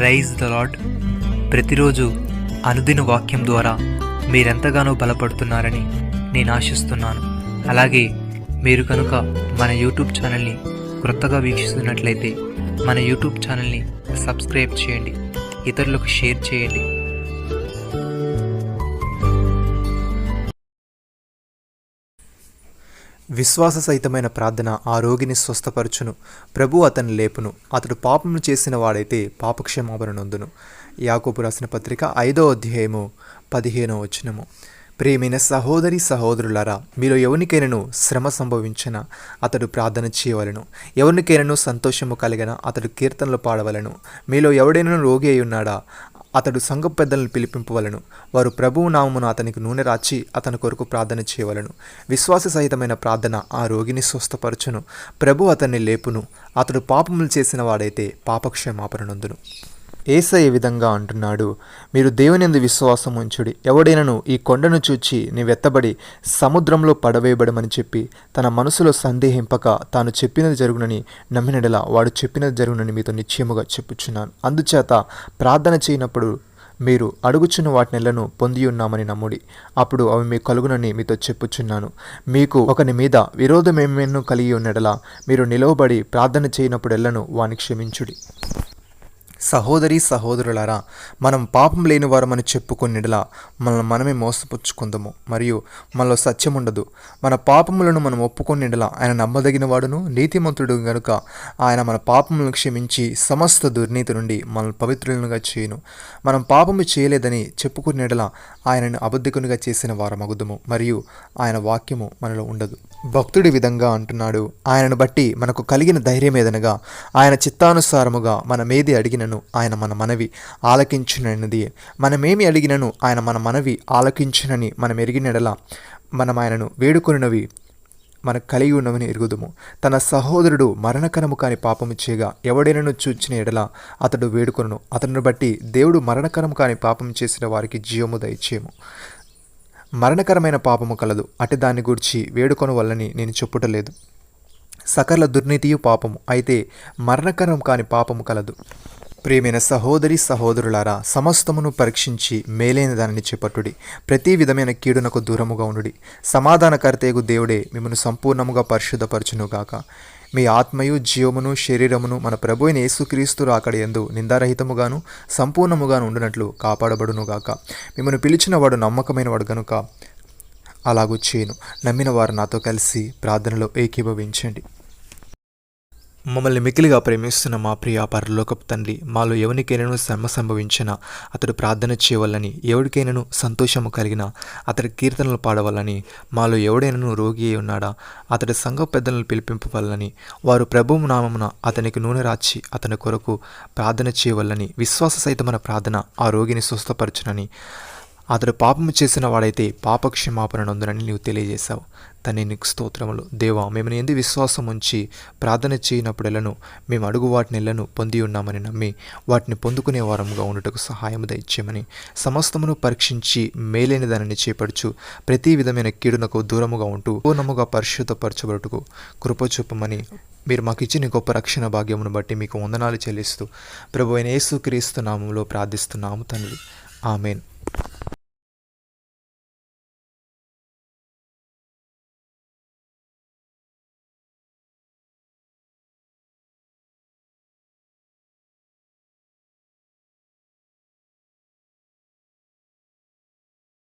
Rise the lord. ప్రతిరోజు అనుదిన వాక్యం ద్వారా మీరెంతగానో బలపడుతున్నారని నేను ఆశిస్తున్నాను. అలాగే మీరు కనుక మన యూట్యూబ్ ఛానల్ని క్రొత్తగా వీక్షిస్తున్నట్లయితే మన యూట్యూబ్ ఛానల్ని సబ్స్క్రైబ్ చేయండి, ఇతరులకు షేర్ చేయండి. విశ్వాస సహితమైన ప్రార్థన ఆ రోగిని స్వస్థపరచును, ప్రభు అతన్ని లేపును. అతడు పాపమును చేసిన వాడైతే పాపక్షమాపణ నొందును. యాకోబు రాసిన పత్రిక 5వ అధ్యాయము 15వ వచనము. ప్రియమైన సహోదరి సహోదరులారా, మీలో ఎవరికైనాను శ్రమ సంభవించిన అతడు ప్రార్థన చేయవలను, ఎవరికైనాను సంతోషము కలిగిన అతడు కీర్తనలు పాడవలను. మీలో ఎవడైనా రోగి అయి ఉన్నాడా, అతడు సంఘ పెద్దలను పిలిపింపవలను, వారు ప్రభువు నామమున అతనికి నూనె రాచి అతని కొరకు ప్రార్థన చేయవలను. విశ్వాస సహితమైన ప్రార్థన ఆ రోగిని స్వస్థపరచును, ప్రభు అతన్ని లేపును. అతడు పాపములు చేసిన వాడైతే పాపక్షమాపణ నొందును. యేసయ్య ఈ విధంగా అంటున్నాడు, మీరు దేవునియందు విశ్వాసం ఉంచుడి. ఎవడైనను ఈ కొండను చూచి నీవెత్తబడి సముద్రంలో పడవేయబడమని చెప్పి తన మనసులో సందేహింపక తాను చెప్పినది జరుగునని నమ్మినడలా వాడు చెప్పినది జరుగునని మీతో నిశ్చయముగా చెప్పుచున్నాను. అందుచేత ప్రార్థన చేయనప్పుడు మీరు అడుగుచున్న వాటినెల్లను పొంది ఉన్నామని నమ్ముడి, అప్పుడు అవి మీకు కలుగునని మీతో చెప్పుచున్నాను. మీకు ఒకని మీద విరోధమేమేను కలిగి ఉన్నడలా మీరు నిలవబడి ప్రార్థన చేయనప్పుడెల్లను వాని క్షమించుడి. సహోదరి సహోదరులారా, మనం పాపం లేని వారమని చెప్పుకొనిడలా మనమే మోసపుచ్చుకుందాము, మరియు మనలో సత్యం ఉండదు. మన పాపములను మనం ఒప్పుకొనిడలా ఆయన నమ్మదగిన వాడును నీతిమంతుడు గనుక ఆయన మన పాపములను క్షమించి సమస్త దుర్నీతి నుండి మనల్ని పవిత్రులుగా చేయును. మనం పాపము చేయలేదని చెప్పుకునేడలా ఆయనను అబద్ధికునిగా చేసిన వారమగుదుము, మరియు ఆయన వాక్యము మనలో ఉండదు. భక్తుడి విధంగా అంటున్నాడు, ఆయనను బట్టి మనకు కలిగిన ధైర్యం ఏదనగా ఆయన చిత్తానుసారముగా మనమేది అడిగినను ఆయన మన మనవి ఆలకించునది. మనమేమి అడిగినను ఆయన మన మనవి ఆలకించునని మనం ఎరిగినడలా మనం ఆయనను వేడుకొనినవి మనకు కలిగి ఉన్నవని ఎరుగుదుము. తన సహోదరుడు మరణకరము కాని పాపము చేయగా ఎవడైనను చూచిన ఎడల అతడు వేడుకొనును. అతను బట్టి దేవుడు మరణకరము కాని పాపము చేసిన వారికి జీవము దయచేయము. మరణకరమైన పాపము కలదు, అటు దాన్ని గూర్చి వేడుకొను వల్లని నేను చెప్పుటలేదు. సకల దుర్నీతియు పాపము, అయితే మరణకరం కాని పాపము కలదు. ప్రియమైన సహోదరి సహోదరులారా, సమస్తమును పరీక్షించి మేలైన దానిని చేపట్టుడి. ప్రతి విధమైన కీడునకు దూరముగా ఉండుడి. సమాధానకర్తయగు దేవుడే మిమ్మల్ని సంపూర్ణముగా పరిశుద్ధపరచునుగాక. మీ ఆత్మయు జీవమును శరీరమును మన ప్రభు అయిన యేసుక్రీస్తు రాకడ యందు నిందారహితముగాను సంపూర్ణముగాను ఉండునట్లు కాపాడబడునుగాక. మిమ్మల్ని పిలిచిన వాడు నమ్మకమైన వాడు గనుక అలాగూ చేయను. నమ్మిన వారు నాతో కలిసి ప్రార్థనలో ఏకీభవించండి. మమ్మల్ని మిక్కిలిగా ప్రేమిస్తున్న మా ప్రియ పరలోకపు తండ్రి, మాలో ఎవరికైనాను శ్రమ సంభవించినా అతడు ప్రార్థన చేయవలని, ఎవరికైనాను సంతోషము కలిగిన అతడి కీర్తనలు పాడవలని, మాలో ఎవడైనాను రోగి అయి ఉన్నాడా అతడి సంఘ పెద్దలను పిలిపింపవలని, వారు ప్రభువు నామమున అతనికి నూనె రాచి అతని కొరకు ప్రార్థన చేయవలని, విశ్వాస సహితమైన ప్రార్థన ఆ రోగిని స్వస్థపరచునని, అతడు పాపము చేసిన వాడైతే పాపక్షమాపణ నొందునని నీవు తెలియజేశావు. తండ్రి నీకు స్తోత్రములు. దేవా, మేము ఎందు విశ్వాసం ఉంచి ప్రార్థన చేయనప్పుడెల్లను మేము అడుగు వాటినెల్లను పొంది ఉన్నామని నమ్మి వాటిని పొందుకునే వారముగా ఉండుటకు సహాయము దయచేయమని, సమస్తమును పరీక్షించి మేలైన దానిని చేపడుచు ప్రతి విధమైన కీడునకు దూరముగా ఉంటూ పూర్ణముగా పరిశుద్ధపరచబడుటకు కృప చూపమని మీరు మాకు ఇచ్చిన గొప్ప రక్షణ భాగ్యమును బట్టి మీకు వందనాలు చెల్లిస్తూ ప్రభు అయిన యేసుక్రీస్తు నామములో ప్రార్థిస్తున్నాము తండ్రి. ఆమెన్.